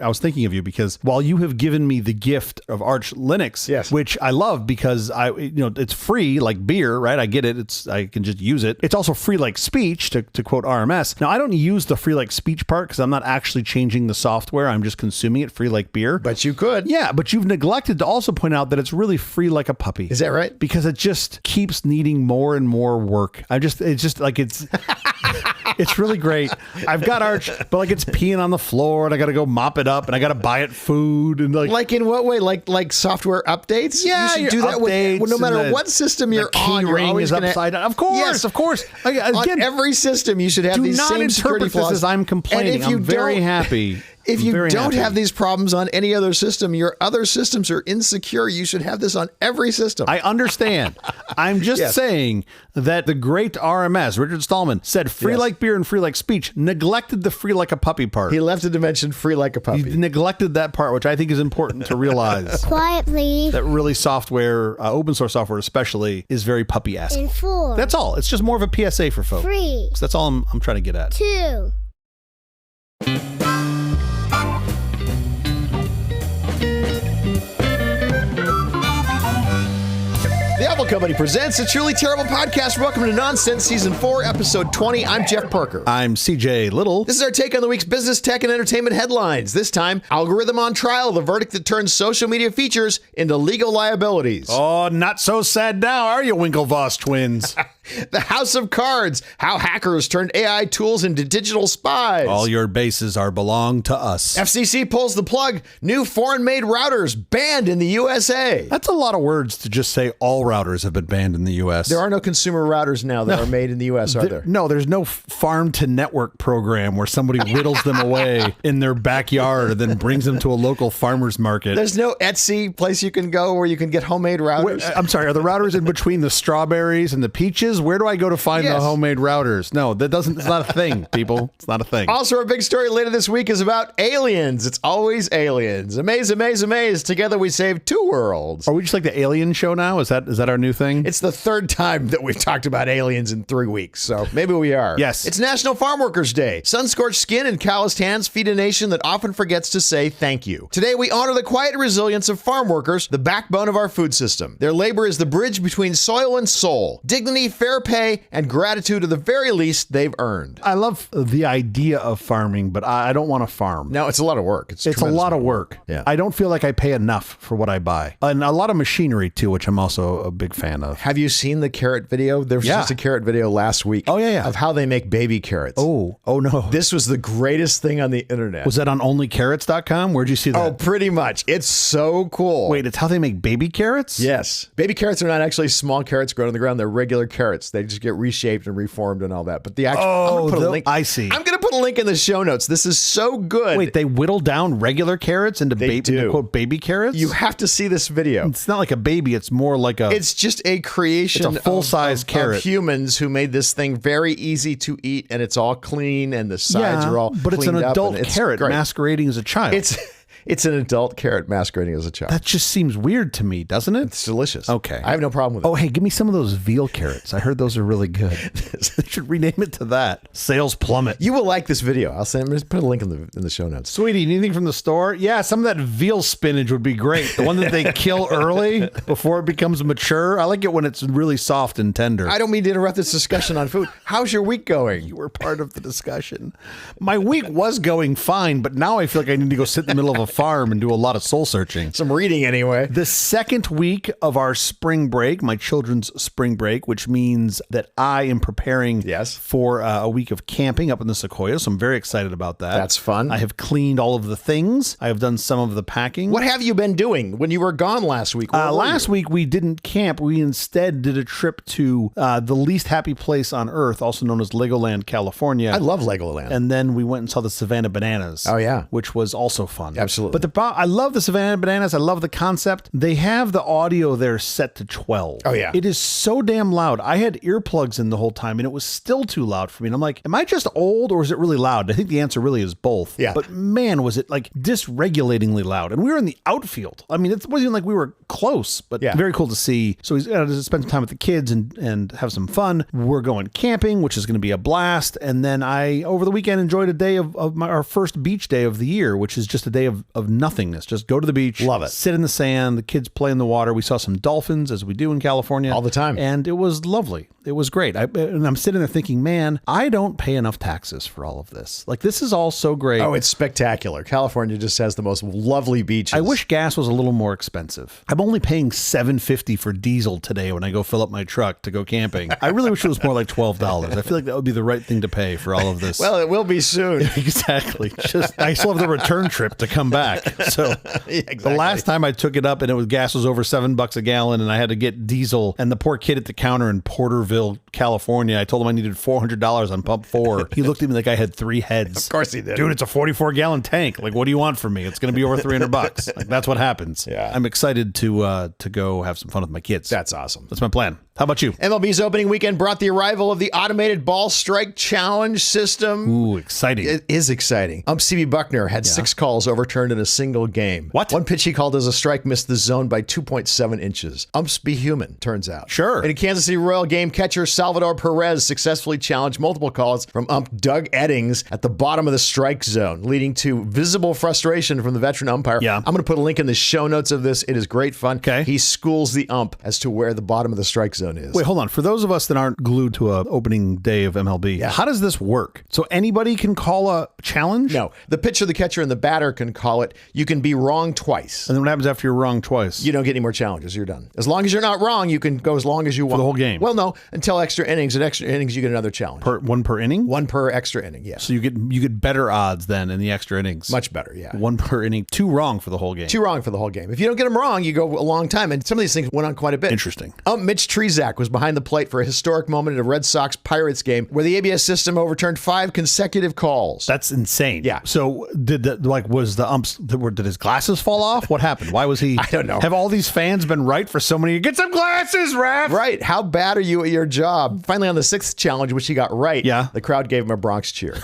I was thinking of you because while you have given me the gift of Arch Linux, yes, which I love because it's free like beer, right? I get it. I can just use it. It's also free like speech, to quote RMS. Now, I don't use the free like speech part because I'm not actually changing the software. I'm just consuming it free like beer. But you could. Yeah, but you've neglected to also point out that it's really free like a puppy. Is that right? Because it just keeps needing more and more work. It's really great. I've got Arch, but like it's peeing on the floor and I got to go mop it up and I got to buy it food and like in what way? Like software updates? Yeah, you should do that with no matter what system you're on. You're always upside down. Of course, yes, of course. Again, on every system, you should have these same security flaws. This as I'm complaining. I'm very happy. If you don't have these problems on any other system, your other systems are insecure. You should have this on every system. I understand. I'm just saying that the great RMS, Richard Stallman, said free like beer and free like speech, neglected the free like a puppy part. He left it to mention free like a puppy. He neglected that part, which I think is important to realize. Quietly. That really software, open source software especially, is very puppy-esque. In 4. That's all. It's just more of a PSA for folks. 3. So that's all I'm trying to get at. 2. The Apple Company presents a truly terrible podcast. Welcome to Nonsense Season 4, Episode 20. I'm Jeff Parker. I'm CJ Little. This is our take on the week's business, tech, and entertainment headlines. This time, algorithm on trial, the verdict that turns social media features into legal liabilities. Oh, not so sad now, are you, Winklevoss twins? The House of Cards, how hackers turned AI tools into digital spies. All your bases belong to us. FCC pulls the plug. New foreign-made routers banned in the USA. That's a lot of words to just say all routers have been banned in the U.S. There are no consumer routers now that are made in the U.S., are there? No, there's no farm-to-network program where somebody whittles them away in their backyard and then brings them to a local farmer's market. There's no Etsy place you can go where you can get homemade routers? Wait, I'm sorry, are the routers in between the strawberries and the peaches? Where do I go to find the homemade routers? No, it's not a thing, people. It's not a thing. Also, our big story later this week is about aliens. It's always aliens. Amaze, amaze, amaze. Together we save 2 worlds. Are we just like the Alien Show now? Is that our new thing? It's the 3rd time that we've talked about aliens in 3 weeks, so maybe we are. Yes. It's National Farm Workers Day. Sun-scorched skin and calloused hands feed a nation that often forgets to say thank you. Today, we honor the quiet resilience of farm workers, the backbone of our food system. Their labor is the bridge between soil and soul. Dignity, fair pay, and gratitude are the very least they've earned. I love the idea of farming, but I don't want to farm. No, it's a lot of work. It's a lot of work. Yeah. I don't feel like I pay enough for what I buy. And a lot of machinery, too, which I'm also a big fan of. Have you seen the carrot video? There was just a carrot video last week. Oh, yeah. Of how they make baby carrots. Oh, no. This was the greatest thing on the internet. Was that on onlycarrots.com? Where'd you see that? Oh, pretty much. It's so cool. Wait, it's how they make baby carrots? Yes. Baby carrots are not actually small carrots grown on the ground. They're regular carrots. They just get reshaped and reformed and all that. But the actual, I'm gonna put a link. I see. I'm going to put a link in the show notes. This is so good. Wait, they whittle down regular carrots into quote baby carrots? You have to see this video. It's not like a baby. It's more like a... It's just a creation it's a full-size carrot. Of humans who made this thing very easy to eat, and it's all clean, and the sides are all but it's an adult carrot masquerading as a child. It's an adult carrot masquerading as a child. That just seems weird to me, doesn't it? It's delicious. Okay. I have no problem with it. Oh, hey, give me some of those veal carrots. I heard those are really good. They should rename it to that. Sales plummet. You will like this video. I'm just put a link in the show notes. Sweetie, anything from the store? Yeah, some of that veal spinach would be great. The one that they kill early before it becomes mature. I like it when it's really soft and tender. I don't mean to interrupt this discussion on food. How's your week going? You were part of the discussion. My week was going fine, but now I feel like I need to go sit in the middle of a farm and do a lot of soul searching. Some reading anyway. The second week of our spring break, my children's spring break, which means that I am preparing for a week of camping up in the Sequoia. So I'm very excited about that. That's fun. I have cleaned all of the things. I have done some of the packing. What have you been doing when you were gone last week? Last week we didn't camp. We instead did a trip to the least happy place on earth, also known as Legoland, California. I love Legoland. And then we went and saw the Savannah Bananas. Oh, yeah. Which was also fun. Absolutely. But I love the Savannah Bananas. I love the concept. They have the audio there set to 12. Oh, yeah. It is so damn loud. I had earplugs in the whole time and it was still too loud for me. And I'm like, am I just old or is it really loud? I think the answer really is both. Yeah. But man, was it like dysregulatingly loud. And we were in the outfield. I mean, it wasn't even like we were close, but very cool to see. So he's got to spend some time with the kids and have some fun. We're going camping, which is going to be a blast. And then I, over the weekend, enjoyed a day of our first beach day of the year, which is just a day of nothingness. Just go to the beach. Love it. Sit in the sand. The kids play in the water. We saw some dolphins, as we do in California. All the time. And it was lovely. It was great. And I'm sitting there thinking, man, I don't pay enough taxes for all of this. Like, this is all so great. Oh, it's spectacular. California just has the most lovely beaches. I wish gas was a little more expensive. I'm only paying $7.50 for diesel today when I go fill up my truck to go camping. I really wish it was more like $12. I feel like that would be the right thing to pay for all of this. Well, it will be soon. Exactly. Just I still have the return trip to come back. So the last time I took it up and gas was over $7 a gallon and I had to get diesel, and the poor kid at the counter in Porterville, California, I told him I needed $400 on pump 4. He looked at me like I had 3 heads. Of course he did. Dude, it's a 44-gallon tank. Like, what do you want from me? It's going to be over $300. Like, that's what happens. Yeah. I'm excited to go have some fun with my kids. That's awesome. That's my plan. How about you? MLB's opening weekend brought the arrival of the automated ball strike challenge system. Ooh, exciting. It is exciting. CB Buckner had 6 calls overturned in a single game. What? One pitch he called as a strike missed the zone by 2.7 inches. Umps be human, turns out. Sure. And a Kansas City Royal game catcher Salvador Perez successfully challenged multiple calls from ump Doug Eddings at the bottom of the strike zone, leading to visible frustration from the veteran umpire. Yeah. I'm going to put a link in the show notes of this. It is great fun. Okay. He schools the ump as to where the bottom of the strike zone is. Wait, hold on. For those of us that aren't glued to a opening day of MLB, how does this work? So anybody can call a challenge? No. The pitcher, the catcher, and the batter can call it. You can be wrong twice. And then what happens after you're wrong twice? You don't get any more challenges. You're done. As long as you're not wrong, you can go as long as you want. For the whole game? Well, no. Until extra innings. At extra innings, you get another challenge. One per inning? One per extra inning, yes. So you get better odds then in the extra innings. Much better, yeah. 1 per inning. 2 wrong for the whole game. 2 wrong for the whole game. If you don't get them wrong, you go a long time. And some of these things went on quite a bit. Interesting. Mitch Trezak was behind the plate for a historic moment in a Red Sox Pirates game where the ABS system overturned 5 consecutive calls. That's insane. Yeah. So was the umps, did his glasses fall off? What happened? Why was he? I don't know. Have all these fans been right for so many? Get some glasses, ref! Right. How bad are you at your job? Finally, on the 6th challenge, which he got right, the crowd gave him a Bronx cheer.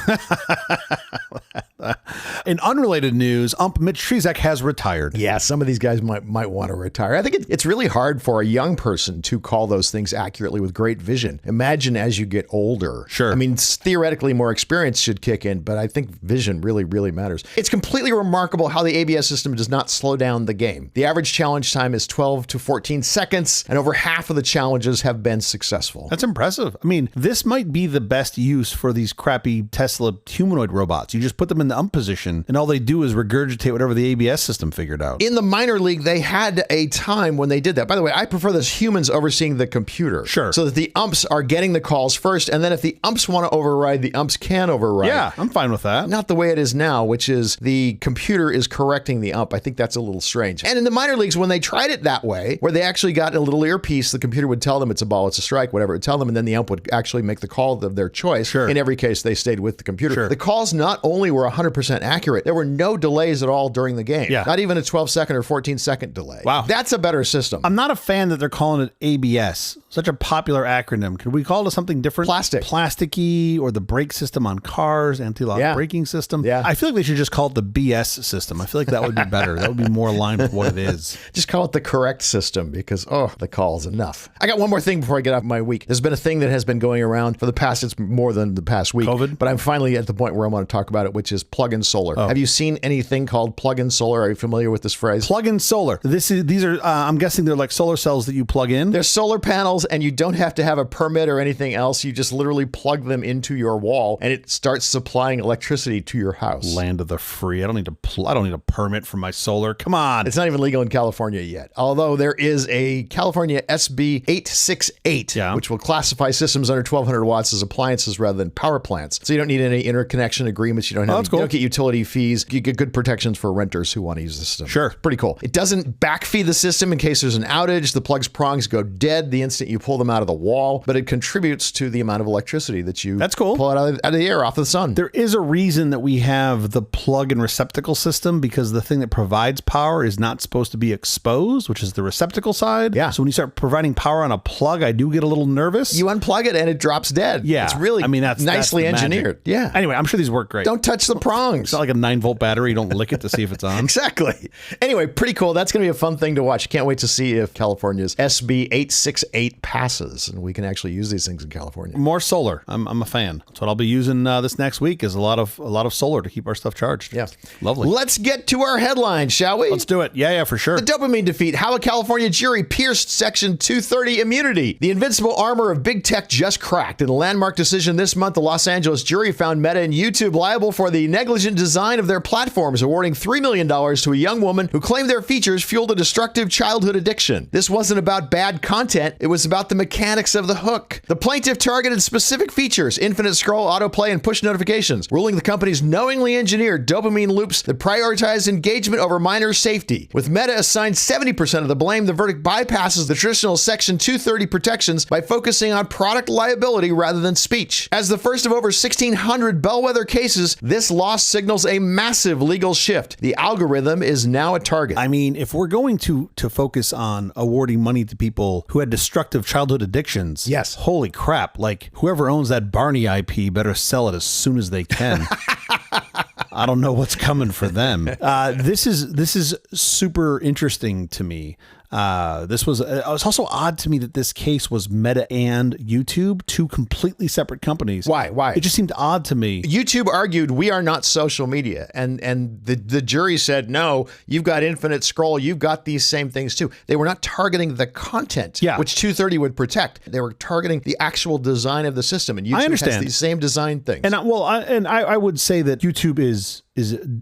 In unrelated news, ump Mitch Trezak has retired. Yeah, some of these guys might want to retire. I think it's really hard for a young person to call those things accurately with great vision. Imagine as you get older. Sure. I mean, theoretically, more experience should kick in, but I think vision really, really matters. It's completely remarkable how the ABS system does not slow down the game. The average challenge time is 12 to 14 seconds, and over half of the challenges have been successful. That's impressive. I mean, this might be the best use for these crappy Tesla humanoid robots. You just put them in the ump position, and all they do is regurgitate whatever the ABS system figured out. In the minor league, they had a time when they did that. By the way, I prefer those humans overseeing the computer. Sure. So that the umps are getting the calls first, and then if the umps want to override, the umps can override. Yeah, I'm fine with that. Not the way it is now, which is the computer is correcting the ump. I think that's a little strange. And in the minor leagues, when they tried it that way, where they actually got a little earpiece, the computer would tell them it's a ball, it's a strike, whatever it would tell them, and then the ump would actually make the call of their choice. Sure. In every case, they stayed with the computer. Sure. The calls not only were 100% accurate, there were no delays at all during the game. Yeah. Not even a 12-second or 14-second delay. Wow. That's a better system. I'm not a fan that they're calling it ABS. Such a popular acronym. Could we call it something different? Plastic. Plasticky, or the brake system on cars, anti-lock braking system. Yeah. I feel like they should just call it the BS system. I feel like that would be better. That would be more aligned with what it is. Just call it the correct system because, the call's enough. I got one more thing before I get off my week. There's been a thing that has been going around for the past, it's more than the past week. COVID? But I'm finally at the point where I want to talk about it, which is plug-in solar. Have you seen anything called plug-in solar? Are you familiar with this phrase? Plug-in solar. These are, I'm guessing they're like solar cells that you plug in. They're solar panels, and you don't have to have a permit or anything else. You just literally plug them into your wall, and it starts supplying electricity to your house. Land of the free. I don't need a permit for my solar. Come on. It's not even legal in California yet. Although there is a California SB 868, which will classify systems under 1,200 watts as appliances rather than power plants. So you don't need any interconnection agreements. You don't have don't get utility fees. You get good protections for renters who want to use the system. Sure. Pretty cool. It doesn't backfeed the system in case there's an outage. The plug's prongs go dead the instant you pull them out of the wall, but it contributes to the amount of electricity that you That's cool. pull out of the air off the sun. There is a reason that we have the plug and receptacle system, because the thing that provides power is not supposed to be exposed, which is the receptacle side. Yeah. So when you start providing power on a plug, I do get a little nervous. You unplug it and it drops dead. Yeah. It's really that's nicely the magic. engineered. Yeah. Anyway, I'm sure these work great. Don't touch the prongs. It's not like a 9-volt battery. You don't lick it to see if it's on. Exactly. Anyway, pretty cool. That's going to be a fun thing to watch. Can't wait to see if California's SB 868 passes and we can actually use these things in California. More solar. I'm a fan. That's what I'll be using this next week, is a lot of solar to keep our stuff charged. Yeah. Lovely. Let's get to our headline, shall we? Let's do it. Yeah, for sure. The dopamine defeat. How a California jury pierced Section 230 immunity. The invincible armor of big tech just cracked. In a landmark decision this month, the Los Angeles jury found Meta and YouTube liable for the negligent design of their platforms, awarding $3 million to a young woman who claimed their features fueled a destructive childhood addiction. This wasn't about bad content. It was about the mechanics of the hook. The plaintiff targeted specific features, infinite scroll, autoplay, and push notifications, ruling the companies knowingly engineered dopamine loops that prioritized engagement over minor safety. With Meta assigned 70% of the blame, the verdict bypasses the traditional Section 230 protections by focusing on product liability rather than speech. As the first of over 1,600 bellwether cases, this loss signals a massive legal shift. The algorithm is now a target. I mean, if we're going to focus on awarding money to people who had destructive childhood addictions, yes, holy crap, like whoever owns that Barney IP better sell it as soon as they can. I don't know what's coming for them. This is super interesting to me. It was also odd to me that this case was Meta and YouTube, two completely separate companies. Why? It just seemed odd to me. YouTube argued we are not social media, and the jury said no. You've got infinite scroll. You've got these same things too. They were not targeting the content, which 230 would protect. They were targeting the actual design of the system, and YouTube has these same design things. And I would say that YouTube is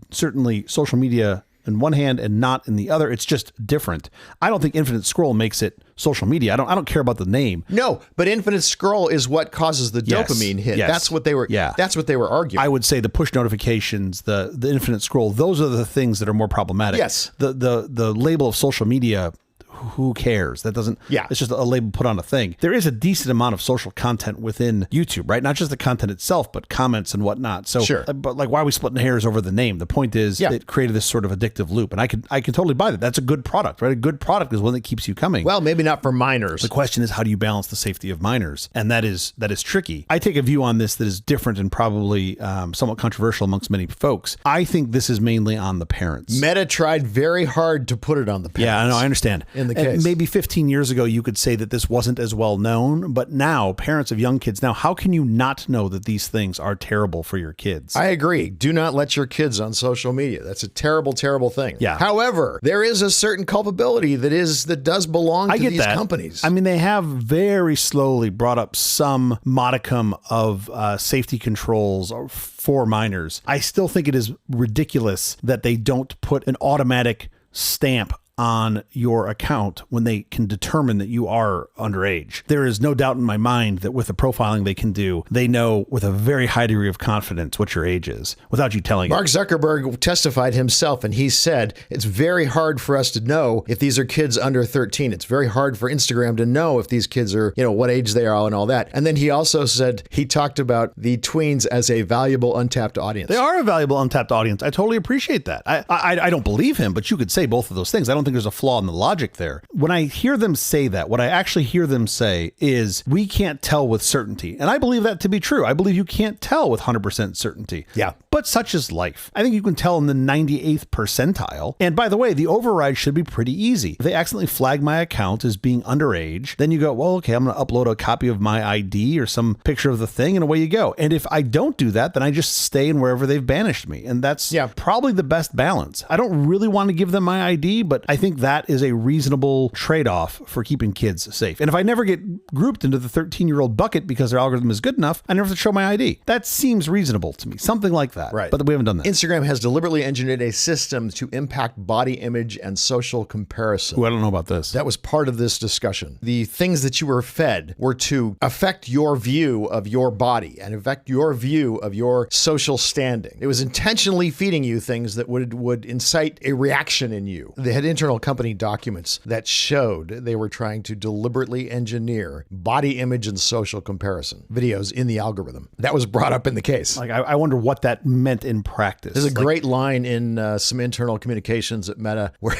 certainly social media in one hand and not in the other. It's just different. I don't think infinite scroll makes it social media. I don't care about the name. No, but infinite scroll is what causes the dopamine hit. Yes. That's what they were. Yeah. That's what they were arguing. I would say the push notifications, the infinite scroll, those are the things that are more problematic. Yes. The label of social media, who cares? That doesn't, it's just a label put on a thing. There is a decent amount of social content within YouTube, right? Not just the content itself, but comments and whatnot. So, but like, why are we splitting hairs over the name? The point is it created this sort of addictive loop, and I can totally buy that. That's a good product, right? A good product is one that keeps you coming. Well, maybe not for minors. The question is, how do you balance the safety of minors? And that is tricky. I take a view on this that is different and probably somewhat controversial amongst many folks. I think this is mainly on the parents. Meta tried very hard to put it on the parents. Yeah, I know. I understand. In the case. Maybe 15 years ago, you could say that this wasn't as well known, but now parents of young kids, now, how can you not know that these things are terrible for your kids? I agree. Do not let your kids on social media. That's a terrible, terrible thing. Yeah. However, there is a certain culpability that does belong to these companies. I mean, they have very slowly brought up some modicum of safety controls for minors. I still think it is ridiculous that they don't put an automatic stamp on your account when they can determine that you are underage. There is no doubt in my mind that with the profiling they can do, they know with a very high degree of confidence what your age is without you telling Mark Zuckerberg testified himself, and he said, it's very hard for us to know if these are kids under 13. It's very hard for Instagram to know if these kids are, what age they are and all that. And then he also said, he talked about the tweens as a valuable untapped audience. They are a valuable untapped audience. I totally appreciate that. I don't believe him, but you could say both of those things. I don't think there's a flaw in the logic there. When I hear them say that, what I actually hear them say is, we can't tell with certainty. And I believe that to be true. I believe you can't tell with 100% certainty. Yeah. But such is life. I think you can tell in the 98th percentile. And by the way, the override should be pretty easy. If they accidentally flag my account as being underage, then you go, well, okay, I'm going to upload a copy of my ID or some picture of the thing, and away you go. And if I don't do that, then I just stay in wherever they've banished me. And that's probably the best balance. I don't really want to give them my ID, but I think that is a reasonable trade-off for keeping kids safe. And if I never get grouped into the 13-year-old bucket because their algorithm is good enough, I never have to show my ID. That seems reasonable to me. Something like that. that. Right. But we haven't done that. Instagram has deliberately engineered a system to impact body image and social comparison. Ooh, I don't know about this. That was part of this discussion. The things that you were fed were to affect your view of your body and affect your view of your social standing. It was intentionally feeding you things that would incite a reaction in you. They had internal company documents that showed they were trying to deliberately engineer body image and social comparison videos in the algorithm. That was brought up in the case. Like, I wonder what that meant in practice. There's a great line in some internal communications at Meta where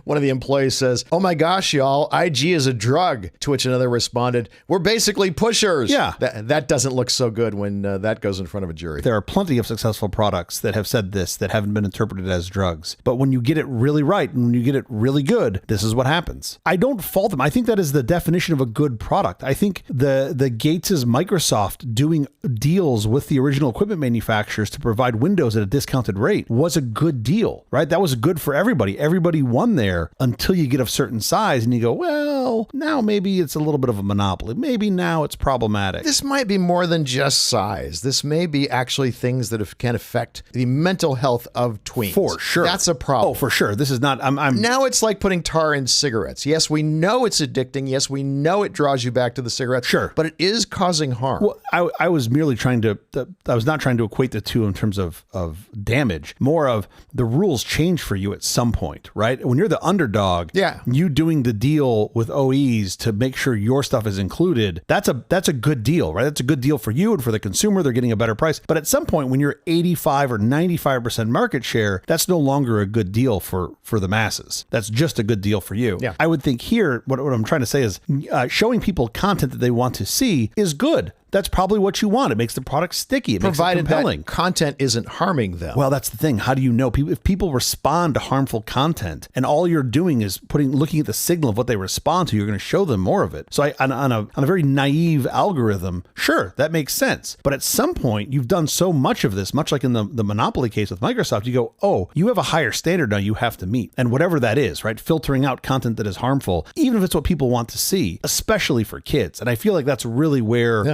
one of the employees says, "Oh my gosh, y'all, IG is a drug." To which another responded, "We're basically pushers." Yeah. That doesn't look so good when that goes in front of a jury. There are plenty of successful products that have said this that haven't been interpreted as drugs. But when you get it really right and when you get it really good, this is what happens. I don't fault them. I think that is the definition of a good product. I think the Gates' Microsoft doing deals with the original equipment manufacturers to provide Windows at a discounted rate was a good deal, right? That was good for everybody. Everybody won there until you get a certain size and you go, well, now maybe it's a little bit of a monopoly. Maybe now it's problematic. This might be more than just size. This may be actually things that can affect the mental health of tweens. For sure. That's a problem. Oh, for sure. This is not, I'm Now it's like putting tar in cigarettes. Yes, we know it's addicting. Yes, we know it draws you back to the cigarette. Sure. But it is causing harm. Well, I was merely trying to, I was not trying to equate the two in terms of damage, more of the rules change for you at some point, right? When you're the underdog, Yeah. you doing the deal with OEs to make sure your stuff is included, that's a good deal, right? That's a good deal for you and for the consumer. They're getting a better price. But at some point when you're 85 or 95% market share, that's no longer a good deal for the masses. That's just a good deal for you. Yeah. I would think here, what I'm trying to say is showing people content that they want to see is good. That's probably what you want. It makes the product sticky. It makes it Provided compelling. that content isn't harming them. Well, that's the thing. How do you know? If people respond to harmful content and all you're doing is looking at the signal of what they respond to, you're going to show them more of it. So on a very naive algorithm, sure, that makes sense. But at some point, you've done so much of this, much like in the monopoly case with Microsoft, you go, oh, you have a higher standard now you have to meet. And whatever that is, right? Filtering out content that is harmful, even if it's what people want to see, especially for kids. And I feel like that's really where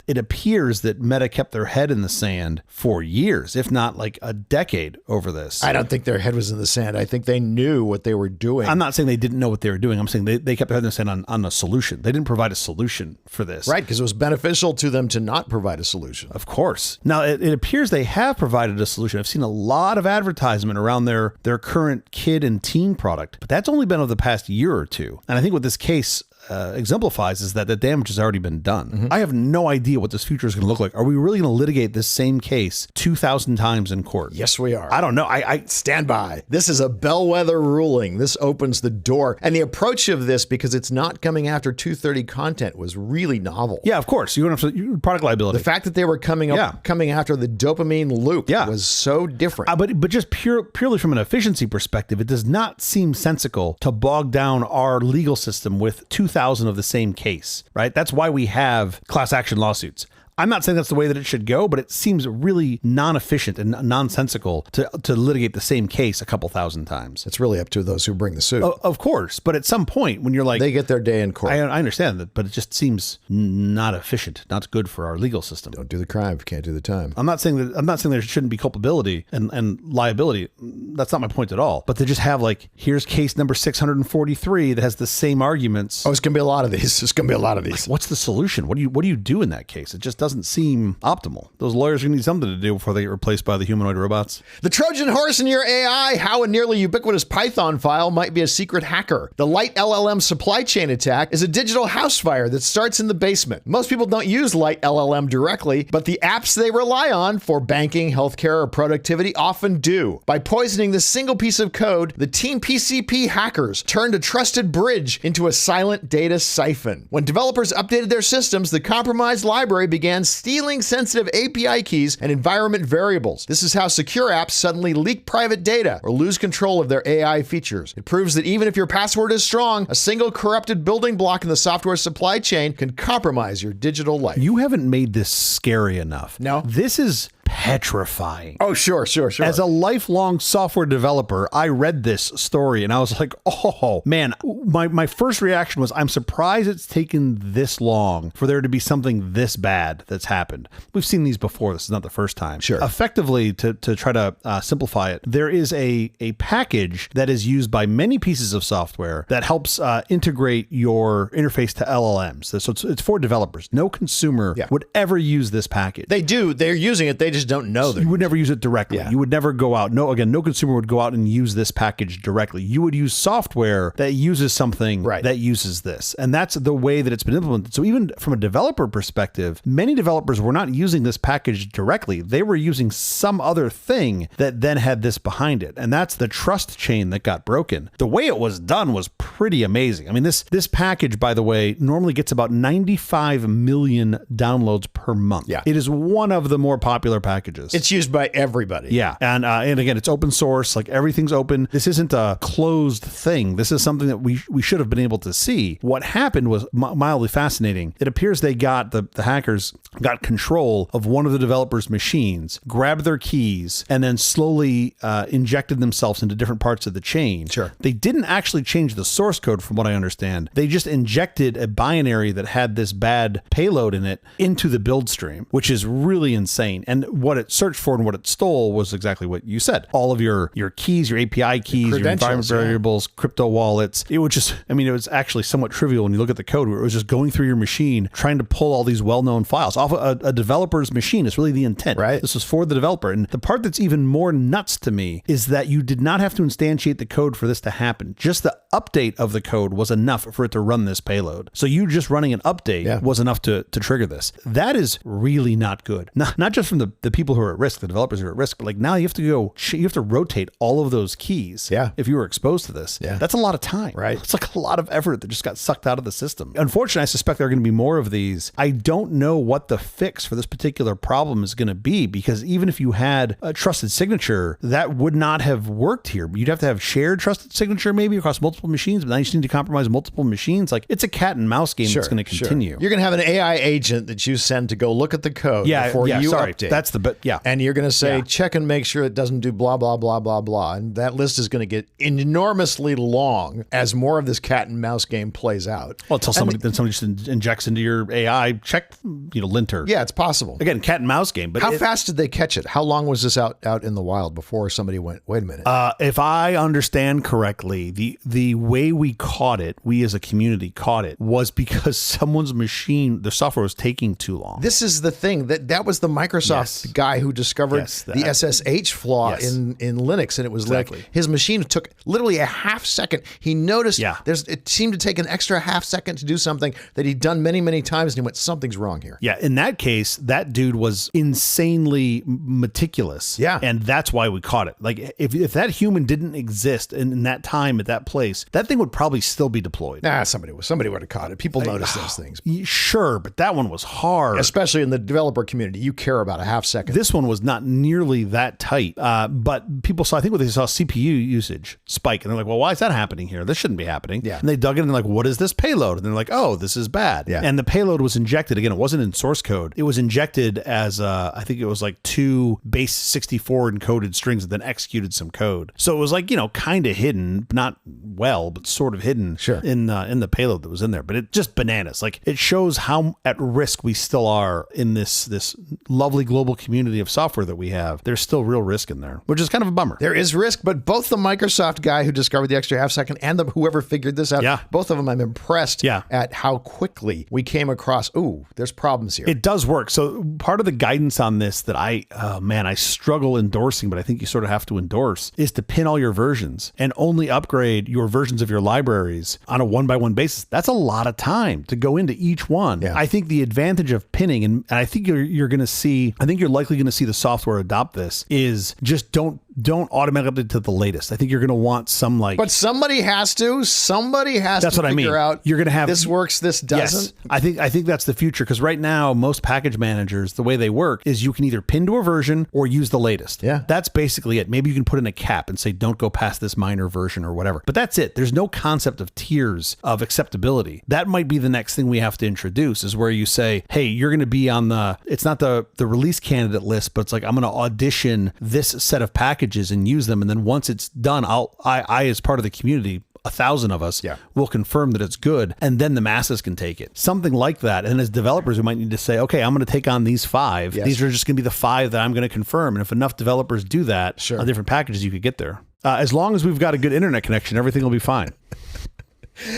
it appears that Meta kept their head in the sand for years, if not like a decade over this. I don't think their head was in the sand. I think they knew what they were doing. I'm not saying they didn't know what they were doing. I'm saying they kept their head in the sand on a solution. They didn't provide a solution for this. Right, because it was beneficial to them to not provide a solution. Of course. Now, it appears they have provided a solution. I've seen a lot of advertisement around their current kid and teen product, but that's only been over the past year or two. And I think what this case exemplifies is that the damage has already been done. Mm-hmm. I have no idea what this future is going to look like. Are we really going to litigate this same case 2,000 times in court? Yes, we are. I don't know. I stand by. This is a bellwether ruling. This opens the door. And the approach of this, because it's not coming after 230 content, was really novel. Yeah, of course. You're going to have product liability. The fact that they were coming after the dopamine loop was so different. But just purely from an efficiency perspective, it does not seem sensical to bog down our legal system with 2,000 of the same case, right? That's why we have class action lawsuits. I'm not saying that's the way that it should go, but it seems really non-efficient and nonsensical to litigate the same case a couple thousand times. It's really up to those who bring the suit. Of course, but at some point when you're like... They get their day in court. I understand that, but it just seems not efficient, not good for our legal system. Don't do the crime if you can't do the time. I'm not saying there shouldn't be culpability and liability. That's not my point at all. But to just have like, here's case number 643 that has the same arguments. Oh, it's going to be a lot of these. It's going to be a lot of these. Like, what's the solution? What do you do in that case? It just doesn't seem optimal. Those lawyers are going to need something to do before they get replaced by the humanoid robots. The Trojan horse in your AI, how a nearly ubiquitous Python file might be a secret hacker. The LiteLLM supply chain attack is a digital house fire that starts in the basement. Most people don't use LiteLLM directly, but the apps they rely on for banking, healthcare, or productivity often do. By poisoning this single piece of code, the Team PCP hackers turned a trusted bridge into a silent data siphon. When developers updated their systems, the compromised library began stealing sensitive API keys and environment variables. This is how secure apps suddenly leak private data or lose control of their AI features. It proves that even if your password is strong, a single corrupted building block in the software supply chain can compromise your digital life. You haven't made this scary enough. No. This is petrifying. Oh, sure. As a lifelong software developer, I read this story and I was like, oh man, my first reaction was, I'm surprised it's taken this long for there to be something this bad that's happened. We've seen these before. This is not the first time. Sure. Effectively, to try to simplify it, there is a package that is used by many pieces of software that helps integrate your interface to LLMs. So it's for developers. No consumer would ever use this package. They do. They're using it. They just don't know that. You would never use it directly. Yeah. You would never go out. No consumer would go out and use this package directly. You would use software that uses something that uses this. And that's the way that it's been implemented. So even from a developer perspective, many developers were not using this package directly. They were using some other thing that then had this behind it. And that's the trust chain that got broken. The way it was done was pretty amazing. I mean, this package, by the way, normally gets about 95 million downloads per month. Yeah. It is one of the more popular packages. It's used by everybody. Yeah. And again, it's open source, like everything's open. This isn't a closed thing. This is something that we should have been able to see. What happened was mildly fascinating. It appears they got, the hackers got control of one of the developers' machines, grabbed their keys, and then slowly injected themselves into different parts of the chain. Sure. They didn't actually change the source code from what I understand. They just injected a binary that had this bad payload in it into the build stream, which is really insane. And what it searched for and what it stole was exactly what you said. All of your keys, your API keys, your environment variables, crypto wallets. It would just, I mean, it was actually somewhat trivial when you look at the code where it was just going through your machine, trying to pull all these well-known files off a developer's machine. Is really the intent. Right. This was for the developer. And the part that's even more nuts to me is that you did not have to instantiate the code for this to happen. Just the update of the code was enough for it to run this payload. So you just running an update was enough to trigger this. That is really not good. Not just from the people who are at risk, the developers who are at risk, but like now you have to rotate all of those keys. Yeah. If you were exposed to this, that's a lot of time. Right. It's like a lot of effort that just got sucked out of the system. Unfortunately, I suspect there are going to be more of these. I don't know what the fix for this particular problem is going to be, because even if you had a trusted signature, that would not have worked here. You'd have to have shared trusted signature maybe across multiple machines, but now you just need to compromise multiple machines. Like, it's a cat and mouse game that's going to continue. You're going to have an AI agent that you send to go look at the code before you update. That's the bit. Yeah. And you're going to say, check and make sure it doesn't do blah, blah, blah, blah, blah. And that list is going to get enormously long as more of this cat and mouse game plays out. Well, until somebody just injects into your AI check, linter. Yeah, it's possible. Again, cat and mouse game. But how fast did they catch it? How long was this out in the wild before somebody went, wait a minute? If I understand correctly, the way we caught it, we as a community caught it, was because someone's machine, the software was taking too long. This is the thing. That was the Microsoft guy who discovered the SSH flaw in Linux. And it was like his machine took literally a half second. He noticed it seemed to take an extra half second to do something that he'd done many, many times. And he went, something's wrong here. Yeah. In that case, that dude was insanely meticulous. Yeah. And that's why we caught it. Like, if that human didn't exist in that time at that place, that thing would probably still be deployed. Nah, somebody would have caught it. People notice those things. Sure, but that one was hard. Especially in the developer community, you care about a half second. This one was not nearly that tight, but people saw, I think what they saw, CPU usage spike, and they're like, well, why is that happening here? This shouldn't be happening. Yeah. And they dug in and they're like, what is this payload? And they're like, oh, this is bad. Yeah. And the payload was injected, again, it wasn't in source code. It was injected as, I think it was like 2 base 64 encoded strings and then executed some code. So it was like, kind of hidden, not well, but sort of hidden in the payload that was in there. But it just bananas. Like, it shows how at risk we still are in this lovely global community of software that we have. There's still real risk in there, which is kind of a bummer. There is risk, but both the Microsoft guy who discovered the extra half second and whoever figured this out, both of them, I'm impressed at how quickly we came across, there's problems here. It does work. So part of the guidance on this that I struggle endorsing, but I think you sort of have to endorse, is to pin all your versions and only upgrade your versions of your libraries on a one-by-one basis. That's a lot of time to go into each one. Yeah. I think the advantage of pinning, and I think you're going to see, I think you're likely going to see the software adopt this, is just don't don't automatically update to the latest. I think you're going to want some like... But somebody has to. Somebody has That's to what I mean. figure out You're going to have... this works, this doesn't. Yes. I think that's the future, because right now, most package managers, the way they work is you can either pin to a version or use the latest. Yeah. That's basically it. Maybe you can put in a cap and say, don't go past this minor version or whatever. But that's it. There's no concept of tiers of acceptability. That might be the next thing we have to introduce, is where you say, hey, you're going to be on it's not the release candidate list, but it's like, I'm going to audition this set of packages and use them. And then once it's done, I as part of the community, 1,000 of us will confirm that it's good, and then the masses can take it. Something like that. And as developers, we might need to say, okay, I'm going to take on these 5. Yes. These are just going to be the 5 that I'm going to confirm. And if enough developers do that on different packages, you could get there. As long as we've got a good internet connection, everything will be fine.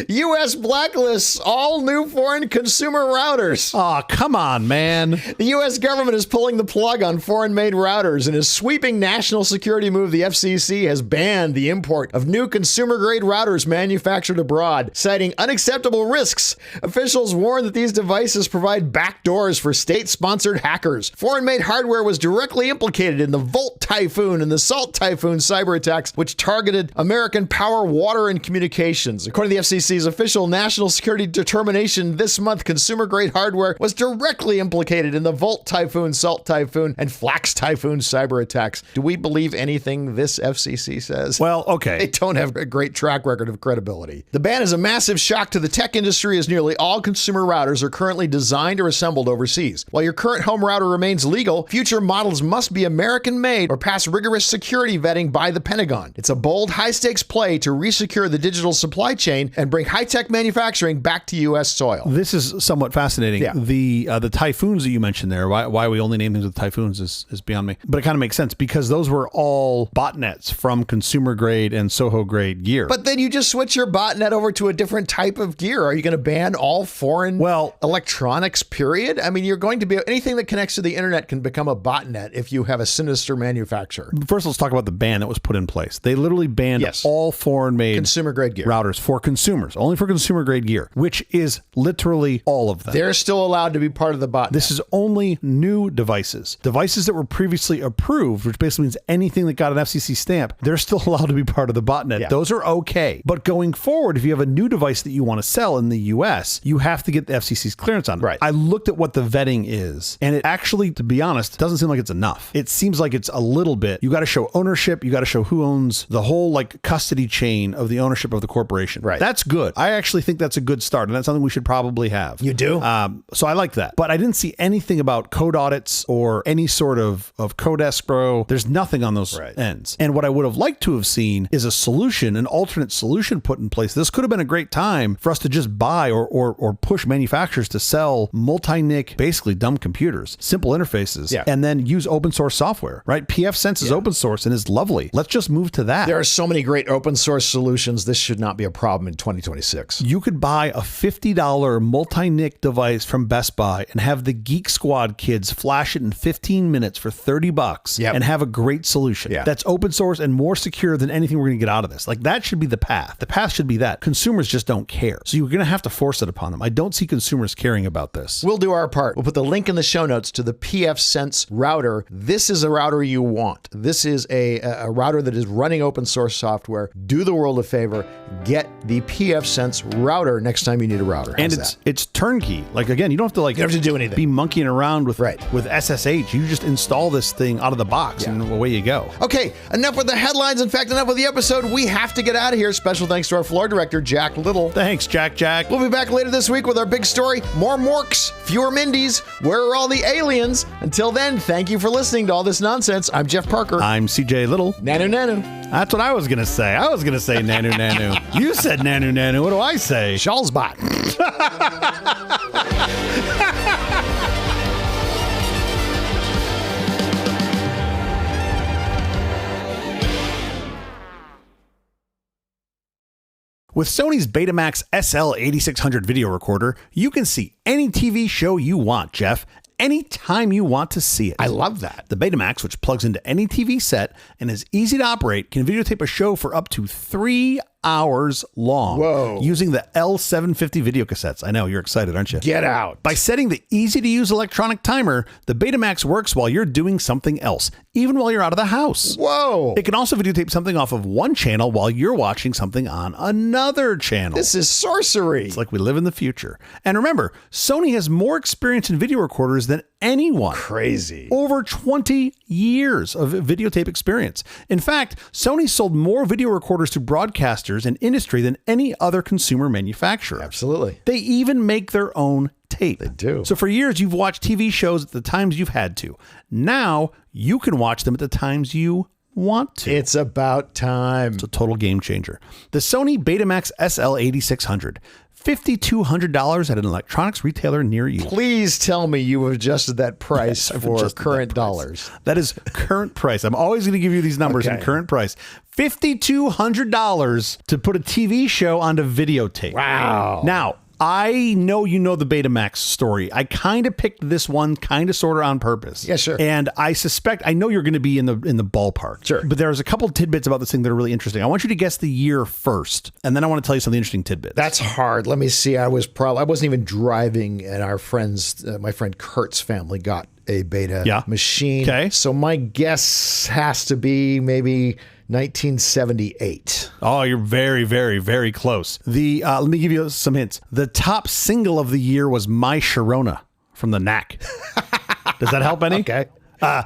U.S. blacklists all new foreign consumer routers. Oh, come on, man. The U.S. government is pulling the plug on foreign-made routers. In a sweeping national security move, the FCC has banned the import of new consumer-grade routers manufactured abroad, citing unacceptable risks. Officials warn that these devices provide backdoors for state-sponsored hackers. Foreign-made hardware was directly implicated in the Volt Typhoon and the Salt Typhoon cyber attacks, which targeted American power, water, and communications. According to the FCC's official national security determination this month, consumer-grade hardware was directly implicated in the Volt Typhoon, Salt Typhoon, and Flax Typhoon cyber attacks. Do we believe anything this FCC says? Well, okay. They don't have a great track record of credibility. The ban is a massive shock to the tech industry, as nearly all consumer routers are currently designed or assembled overseas. While your current home router remains legal, future models must be American-made or pass rigorous security vetting by the Pentagon. It's a bold, high-stakes play to resecure the digital supply chain and bring high-tech manufacturing back to U.S. soil. This is somewhat fascinating. Yeah. The typhoons that you mentioned there, why we only name things with typhoons is beyond me. But it kind of makes sense, because those were all botnets from consumer-grade and Soho-grade gear. But then you just switch your botnet over to a different type of gear. Are you going to ban all foreign electronics, period? I mean, you're going to be... Anything that connects to the internet can become a botnet if you have a sinister manufacturer. First, let's talk about the ban that was put in place. They literally banned all foreign-made consumer-grade gear routers for consumers, only for consumer-grade gear, which is literally all of them. They're still allowed to be part of the botnet. This is only new devices. Devices that were previously approved, which basically means anything that got an FCC stamp, they're still allowed to be part of the botnet. Yeah. Those are okay. But going forward, if you have a new device that you want to sell in the US, you have to get the FCC's clearance on it. Right. I looked at what the vetting is, and it actually, to be honest, doesn't seem like it's enough. It seems like it's a little bit. You got to show ownership. You got to show who owns the whole like custody chain of the ownership of the corporation. Right. That's good. I actually think that's a good start, and that's something we should probably have. You do? So I like that. But I didn't see anything about code audits or any sort of code escrow. There's nothing on those ends. And what I would have liked to have seen is a solution, an alternate solution put in place. This could have been a great time for us to just buy or push manufacturers to sell multi-NIC, basically dumb computers, simple interfaces, and then use open source software, right? pfSense is open source and is lovely. Let's just move to that. There are so many great open source solutions. This should not be a problem in 2026. You could buy a $50 multi-NIC device from Best Buy and have the Geek Squad kids flash it in 15 minutes for $30 and have a great solution. That's open source and more secure than anything we're going to get out of this. Like, that should be the path. The path should be that. Consumers just don't care. So you're going to have to force it upon them. I don't see consumers caring about this. We'll do our part. We'll put the link in the show notes to the pfSense router. This is a router you want. This is a router that is running open source software. Do the world a favor. Get the pfSense router next time you need a router. And it's turnkey. Like, again, you don't have to you don't have to do anything. Be monkeying around with SSH. You just install this thing out of the box and away you go. Okay, enough with the headlines. In fact, enough with the episode. We have to get out of here. Special thanks to our floor director, Jack Little. Thanks, Jack. We'll be back later this week with our big story. More Morks, fewer Mindys. Where are all the aliens? Until then, thank you for listening to all this nonsense. I'm Jeff Parker. I'm CJ Little. Nanu Nanu. That's what I was going to say. I was going to say Nanu Nanu. You said Nanu Nanu. What do I say? Shawlsbot. With Sony's Betamax SL8600 video recorder, you can see any TV show you want, Jeff, anytime you want to see it. I love that. The Betamax, which plugs into any TV set and is easy to operate, can videotape a show for up to 3 hours long. Whoa. Using the L750 video cassettes. I know, you're excited, aren't you? Get out. By setting the easy-to-use electronic timer, the Betamax works while you're doing something else, even while you're out of the house. Whoa. It can also videotape something off of one channel while you're watching something on another channel. This is sorcery. It's like we live in the future. And remember, Sony has more experience in video recorders than anyone. Crazy. Over 20 years of videotape experience. In fact, Sony sold more video recorders to broadcasters and industry than any other consumer manufacturer. Absolutely. They even make their own tape. They do. So for years, you've watched TV shows at the times you've had to. Now, you can watch them at the times you want to. It's about time. It's a total game changer. The Sony Betamax SL8600. $5,200 at an electronics retailer near you. Please tell me you have adjusted that price I've for adjusted current that price. dollars. That is current price. I'm always going to give you these numbers in Okay. current price. $5,200 to put a TV show onto videotape. Wow. Now, I know you know the Betamax story. I kind of picked this one kind of sort of on purpose. Yeah, sure. And I suspect, I know you're going to be in the ballpark. Sure. But there's a couple tidbits about this thing that are really interesting. I want you to guess the year first, and then I want to tell you some of the interesting tidbits. That's hard. Let me see. I wasn't even driving, and our friends, my friend Kurt's family got a Beta machine. Okay. So my guess has to be maybe 1978. Oh, you're very, very, very close. Let me give you some hints. The top single of the year was My Sharona from the Knack. Does that help any? Okay.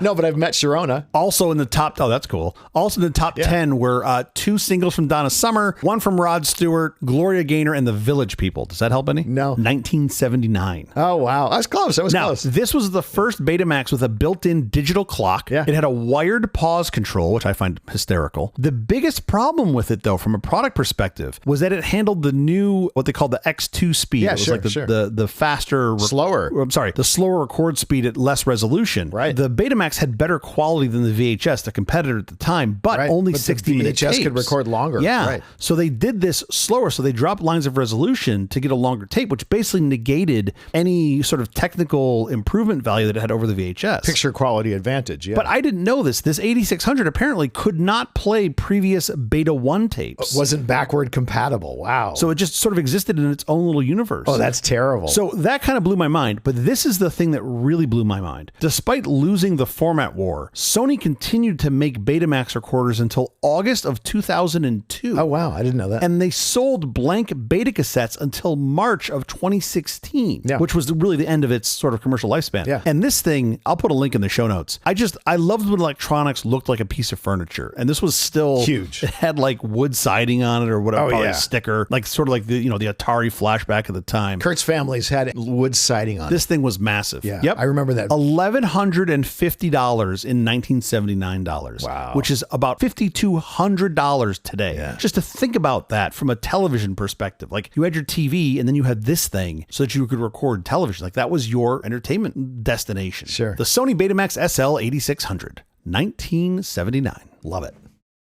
No, but I've met Sharona. Also in the top, oh, that's cool. Also in the top 10 were two singles from Donna Summer, one from Rod Stewart, Gloria Gaynor, and the Village People. Does that help any? No. 1979. Oh, wow. That was close. That was Now, close. this was the first Betamax with a built-in digital clock. Yeah. It had a wired pause control, which I find hysterical. The biggest problem with it, though, from a product perspective, was that it handled the new, what they called the X2 speed. Yeah, it was sure, like the, sure. the faster... Slower. I'm sorry, the slower record speed at less resolution. Right. The Betamax had better quality than the VHS, the competitor at the time, but only But the 60-minute VHS tapes. could record longer. Yeah. Right. So they did this slower. So they dropped lines of resolution to get a longer tape, which basically negated any sort of technical improvement value that it had over the VHS. Picture quality advantage. Yeah. But I didn't know this. This 8600 apparently could not play previous Beta 1 tapes. wasn't backward compatible. Wow. So it just sort of existed in its own little universe. Oh, that's terrible. So that kind of blew my mind, but this is the thing that really blew my mind. Despite losing the format war, Sony continued to make Betamax recorders until August of 2002. Oh, wow. I didn't know that. And they sold blank beta cassettes until March of 2016, which was really the end of its sort of commercial lifespan. Yeah. And this thing, I'll put a link in the show notes. I loved when electronics looked like a piece of furniture. And this was still huge. It had like wood siding on it or whatever, probably yeah. a sticker, like sort of like the Atari flashback at the time. Kurt's family's had wood siding on This thing was massive. Yeah. Yep. I remember that. $1,150 in 1979, Wow. which is about $5,200 today. Yeah. Just to think about that from a television perspective, like you had your TV and then you had this thing so that you could record television. Like that was your entertainment destination. Sure. The Sony Betamax SL8600, 1979. Love it.